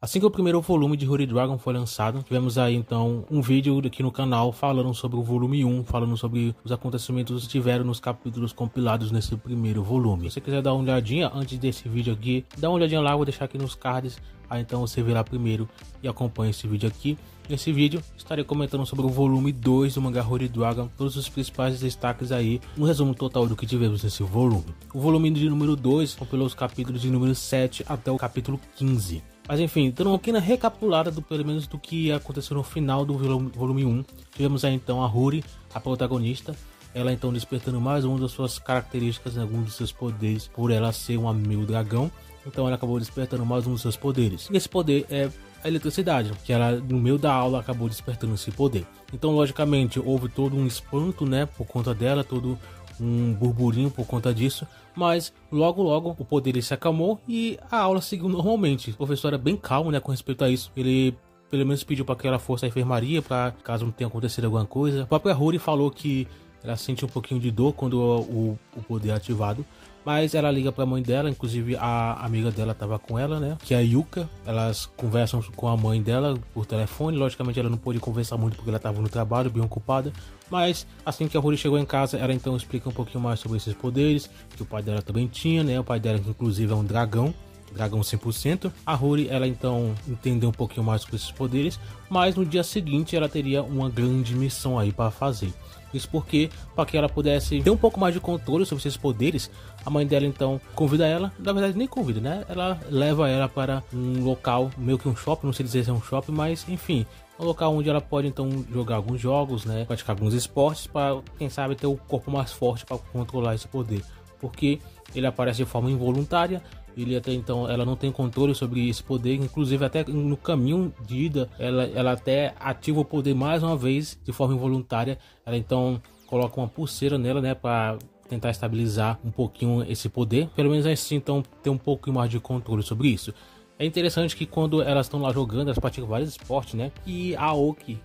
Assim que o primeiro volume de Holy Dragon foi lançado, tivemos aí então um vídeo aqui no canal falando sobre o volume 1, falando sobre os acontecimentos que tiveram nos capítulos compilados nesse primeiro volume. Se você quiser dar uma olhadinha antes desse vídeo aqui, dá uma olhadinha lá, vou deixar aqui nos cards, aí então você vê lá primeiro e acompanha esse vídeo aqui. Nesse vídeo estarei comentando sobre o volume 2 do mangá Holy Dragon, todos os principais destaques aí, um resumo total do que tivemos nesse volume. O volume de número 2 compilou os capítulos de número 7 até o capítulo 15. Mas enfim, dando uma pequena recapitulada pelo menos do que aconteceu no final do volume 1. Tivemos aí então a Huri, a protagonista, ela então despertando mais uma das suas características, alguns dos seus poderes, por ela ser um amigo dragão. Então ela acabou despertando mais um dos seus poderes. E esse poder é a eletricidade, que ela no meio da aula acabou despertando esse poder. Então logicamente houve todo um espanto, né, por conta dela, todo um burburinho por conta disso, mas logo o poder se acalmou e a aula seguiu normalmente. O professor era bem calmo, né, com respeito a isso. Ele pelo menos pediu para que ela fosse à enfermaria para caso não tenha acontecido alguma coisa. A própria Huri falou que ela sente um pouquinho de dor quando o poder é ativado, mas ela liga para a mãe dela, inclusive a amiga dela estava com ela, né, que é a Yuka. Elas conversam com a mãe dela por telefone. Logicamente ela não pôde conversar muito porque ela estava no trabalho, bem ocupada. Mas assim que a Huri chegou em casa, ela então explica um pouquinho mais sobre esses poderes, que o pai dela também tinha, né, o pai dela inclusive é um dragão 100%. A Huri, ela então entendeu um pouquinho mais sobre esses poderes, mas no dia seguinte ela teria uma grande missão aí para fazer. Isso porque, para que ela pudesse ter um pouco mais de controle sobre esses poderes, a mãe dela então convida ela, na verdade nem convida, né? Ela leva ela para um local, meio que um shopping, não sei dizer se é um shopping, mas enfim, um local onde ela pode então jogar alguns jogos, né? Praticar alguns esportes para, quem sabe, ter o corpo mais forte para controlar esse poder. Porque ele aparece de forma involuntária. Ele até então, ela não tem controle sobre esse poder, inclusive até no caminho de ida, ela até ativa o poder mais uma vez de forma involuntária. Ela então coloca uma pulseira nela, né, para tentar estabilizar um pouquinho esse poder, pelo menos assim, então ter um pouco mais de controle sobre isso. É interessante que quando elas estão lá jogando, elas praticam vários esportes, né? E a Aoki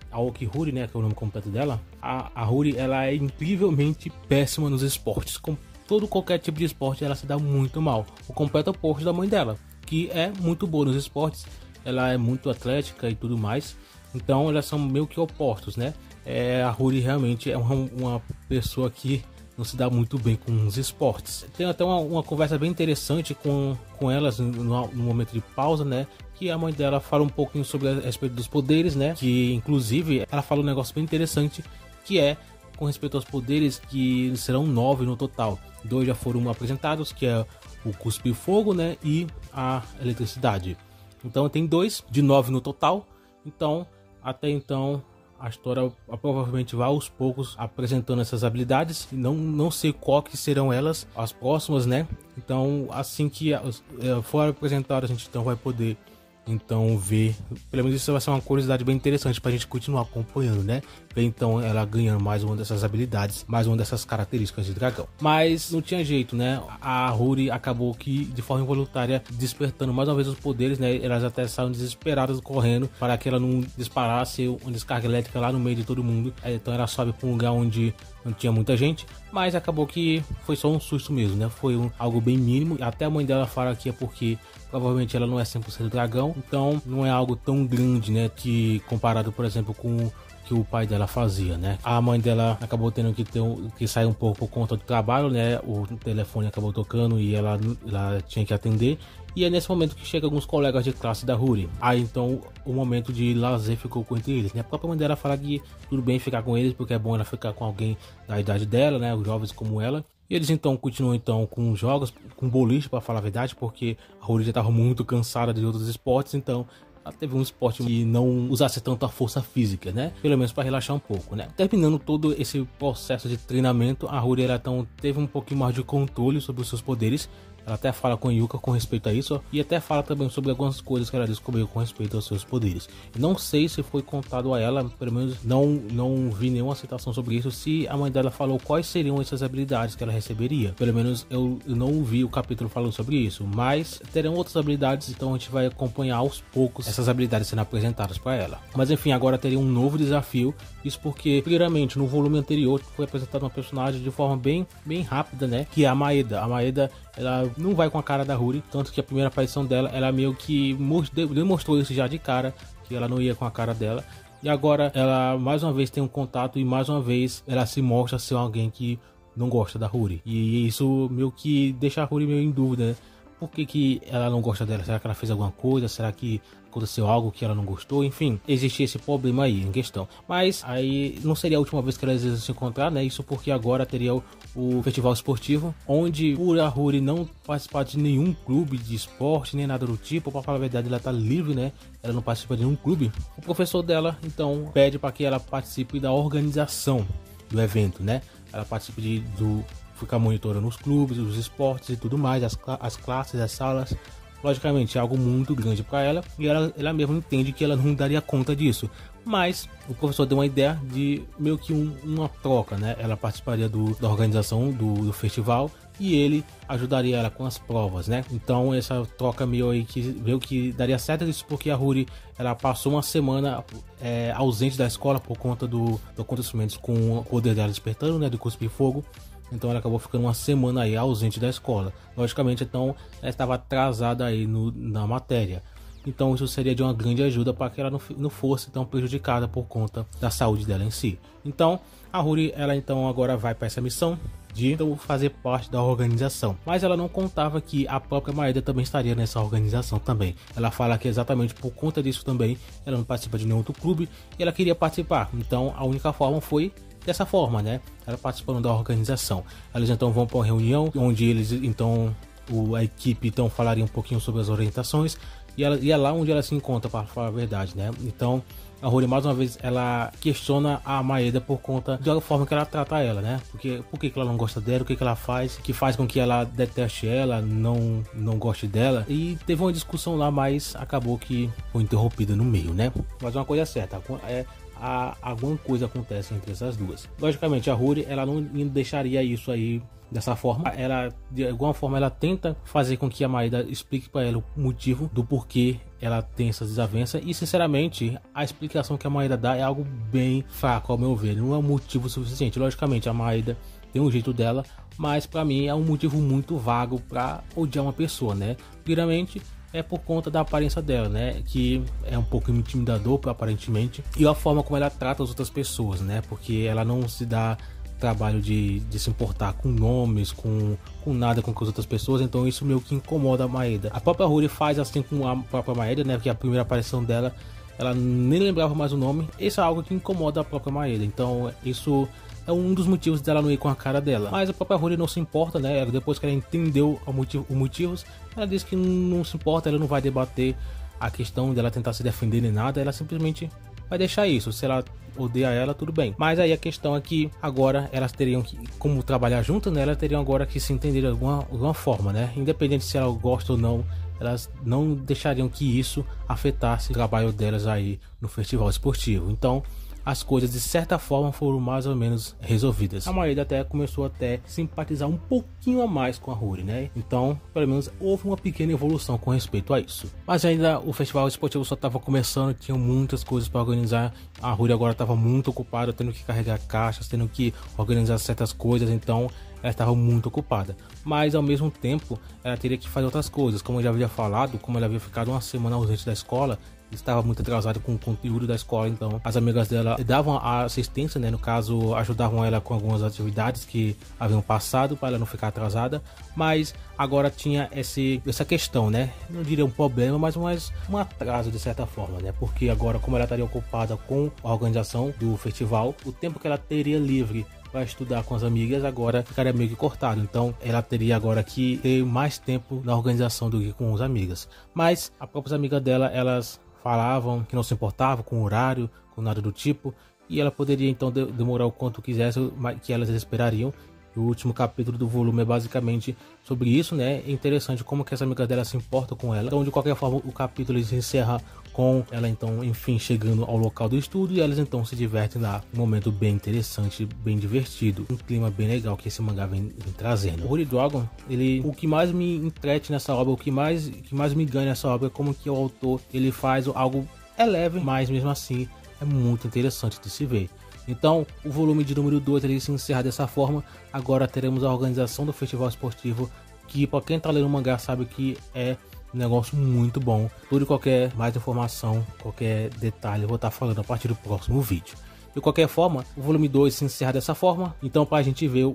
Huri, né, que é o nome completo dela, a Huri, ela é incrivelmente péssima nos esportes. Qualquer tipo de esporte ela se dá muito mal. O completo oposto da mãe dela, que é muito boa nos esportes, ela é muito atlética e tudo mais. Então elas são meio que opostos, né? A Huri realmente é uma pessoa que não se dá muito bem com os esportes. Tem até uma conversa bem interessante com elas no momento de pausa, né? Que a mãe dela fala um pouquinho sobre a respeito dos poderes, né? Que inclusive ela fala um negócio bem interessante, que é com respeito aos poderes, que serão 9 no total. 2 já foram apresentados, que é o cuspe fogo, né, e a eletricidade. Então tem 2 de 9 no total. Então até então a história provavelmente vai aos poucos apresentando essas habilidades. E não sei qual que serão elas as próximas, né? Então assim que for apresentado, a gente então vai poder então ver, pelo menos isso vai ser uma curiosidade bem interessante pra gente continuar acompanhando, né? Ver então ela ganhando mais uma dessas habilidades, mais uma dessas características de dragão. Mas não tinha jeito, né? A Huri acabou que de forma involuntária despertando mais uma vez os poderes, né? Elas até saíram desesperadas correndo para que ela não disparasse uma descarga elétrica lá no meio de todo mundo. Então ela sobe para um lugar onde não tinha muita gente, mas acabou que foi só um susto mesmo, né? Foi algo bem mínimo. Até a mãe dela fala que é porque provavelmente ela não é 100% dragão, então não é algo tão grande, né? Que comparado, por exemplo, com o que o pai dela fazia, né? A mãe dela acabou tendo que sair um pouco por conta do trabalho, né? O telefone acabou tocando e ela tinha que atender. E é nesse momento que chegam alguns colegas de classe da Huri. Aí então o momento de lazer ficou entre eles, né? A própria mãe dela fala que tudo bem ficar com eles, porque é bom ela ficar com alguém da idade dela, né? Os jovens como ela. E eles então continuam então com jogos, com boliche, para falar a verdade, porque a Huri já estava muito cansada de outros esportes, então ela teve um esporte que não usasse tanto a força física, né? Pelo menos para relaxar um pouco, né? Terminando todo esse processo de treinamento, a Huri ela então teve um pouquinho mais de controle sobre os seus poderes. Ela até fala com a Yuka com respeito a isso, e até fala também sobre algumas coisas que ela descobriu com respeito aos seus poderes. Eu não sei se foi contado a ela, pelo menos não vi nenhuma citação sobre isso, se a mãe dela falou quais seriam essas habilidades que ela receberia. Pelo menos eu não vi o capítulo falando sobre isso, mas terão outras habilidades, então a gente vai acompanhar aos poucos essas habilidades sendo apresentadas para ela. Mas enfim, agora teria um novo desafio, isso porque, primeiramente, no volume anterior foi apresentada uma personagem de forma bem rápida, né, que é a Maeda. A Maeda, ela ela não vai com a cara da Ruri, tanto que a primeira aparição dela, ela meio que demonstrou isso já de cara, que ela não ia com a cara dela. E agora ela mais uma vez tem um contato e mais uma vez ela se mostra ser alguém que não gosta da Ruri. E isso meio que deixa a Ruri meio em dúvida, né? Por que ela não gosta dela? Será que ela fez alguma coisa? Será que aconteceu algo que ela não gostou? Enfim, existe esse problema aí em questão. Mas aí não seria a última vez que elas iam se encontrar, né? Isso porque agora teria o festival esportivo, onde por a Ruri não participar de nenhum clube de esporte, nem nada do tipo, para falar a verdade, ela tá livre, né? Ela não participa de nenhum clube. O professor dela, então, pede para que ela participe da organização do evento, né? Ela participa ficar monitorando os clubes, os esportes e tudo mais, as classes, as salas. Logicamente é algo muito grande para ela e ela mesma entende que ela não daria conta disso. Mas o professor deu uma ideia de meio que uma troca, né? Ela participaria da organização do festival e ele ajudaria ela com as provas, né? Então essa troca meio que daria certo isso, porque a Ruri ela passou uma semana ausente da escola por conta dos acontecimentos com o poder dela despertando, né? Do cuspir fogo. Então ela acabou ficando uma semana aí ausente da escola. Logicamente, então, ela estava atrasada aí na matéria. Então isso seria de uma grande ajuda para que ela não fosse tão prejudicada por conta da saúde dela em si. Então a Ruri, ela então agora vai para essa missão de então, fazer parte da organização. Mas ela não contava que a própria Maeda também estaria nessa organização também. Ela fala que exatamente por conta disso também ela não participa de nenhum outro clube e ela queria participar. Então a única forma foi dessa forma, né? Ela participando da organização. Eles então vão para uma reunião onde eles então a equipe então falaria um pouquinho sobre as orientações e é lá onde ela se encontra, para falar a verdade, né? Então a Ruri mais uma vez ela questiona a Maeda por conta da forma que ela trata ela, né? Por que ela não gosta dela, o que ela faz, que faz com que ela deteste ela, não goste dela. E teve uma discussão lá, mas acabou que foi interrompida no meio, né? Mas uma coisa é certa, alguma coisa acontece entre essas duas. Logicamente a Ruri ela não deixaria isso aí dessa forma. Ela de alguma forma ela tenta fazer com que a Maeda explique para ela o motivo do porquê ela tem essas desavenças e sinceramente a explicação que a Maeda dá é algo bem fraco ao meu ver, não é um motivo suficiente. Logicamente a Maeda tem um jeito dela, mas para mim é um motivo muito vago para odiar uma pessoa, né? Primeiramente é por conta da aparência dela, né? Que é um pouco intimidador aparentemente, e a forma como ela trata as outras pessoas, né? Porque ela não se dá trabalho de se importar com nomes, com nada com as outras pessoas, então isso meio que incomoda a Maeda. A própria Ruri faz assim com a própria Maeda, né? Porque a primeira aparição dela, ela nem lembrava mais o nome. Isso é algo que incomoda a própria Maeda, então isso é um dos motivos dela não ir com a cara dela. Mas a própria Ruri não se importa, né? Depois que ela entendeu os motivos, ela diz que não se importa, ela não vai debater a questão dela tentar se defender nem nada, ela simplesmente vai deixar isso. Se ela odeia ela, tudo bem. Mas aí a questão é que agora elas teriam que, como trabalhar juntas, né? Elas teriam agora que se entender de alguma forma, né? Independente se ela gosta ou não, elas não deixariam que isso afetasse o trabalho delas aí no festival esportivo. Então as coisas de certa forma foram mais ou menos resolvidas. A Maeda até começou a simpatizar um pouquinho a mais com a Ruri, né? Então, pelo menos houve uma pequena evolução com respeito a isso. Mas ainda o festival esportivo só estava começando, tinha muitas coisas para organizar. A Ruri agora estava muito ocupada, tendo que carregar caixas, tendo que organizar certas coisas, então ela estava muito ocupada. Mas ao mesmo tempo, ela teria que fazer outras coisas, como eu já havia falado, como ela havia ficado uma semana ausente da escola, estava muito atrasado com o conteúdo da escola, então as amigas dela davam a assistência, né? No caso, ajudavam ela com algumas atividades que haviam passado para ela não ficar atrasada, mas agora tinha essa questão, né? Não diria um problema, mas um atraso de certa forma, né? Porque agora, como ela estaria ocupada com a organização do festival, o tempo que ela teria livre para estudar com as amigas agora ficaria meio que cortado, então ela teria agora que ter mais tempo na organização do que com as amigas. Mas as próprias amigas dela, elas falavam que não se importavam com o horário, com nada do tipo, e ela poderia então demorar o quanto quisesse, que elas esperariam. O último capítulo do volume é basicamente sobre isso, né? É interessante como que essa amiga dela se importa com ela. Então, de qualquer forma, o capítulo se encerra com ela então, enfim, chegando ao local do estudo e elas então se divertem lá. Um momento bem interessante, bem divertido, um clima bem legal que esse mangá vem trazendo. O Holy Dragon, o que mais me entrete nessa obra, o que mais me ganha nessa obra é como que o autor ele faz algo leve, mas mesmo assim é muito interessante de se ver. Então, o volume de número 2 ele se encerra dessa forma. Agora teremos a organização do festival esportivo, que pra quem tá lendo mangá sabe que é um negócio muito bom. Tudo e qualquer mais informação, qualquer detalhe eu vou estar falando a partir do próximo vídeo. De qualquer forma, o volume 2 se encerra dessa forma. Então, para a gente ver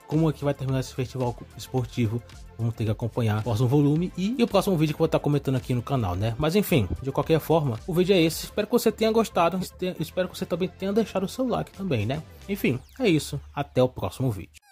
como é que vai terminar esse festival esportivo, vamos ter que acompanhar o próximo volume e o próximo vídeo que eu vou estar comentando aqui no canal, né? Mas enfim, de qualquer forma, o vídeo é esse. Espero que você tenha gostado. Espero que você também tenha deixado o seu like também, né? Enfim, é isso. Até o próximo vídeo.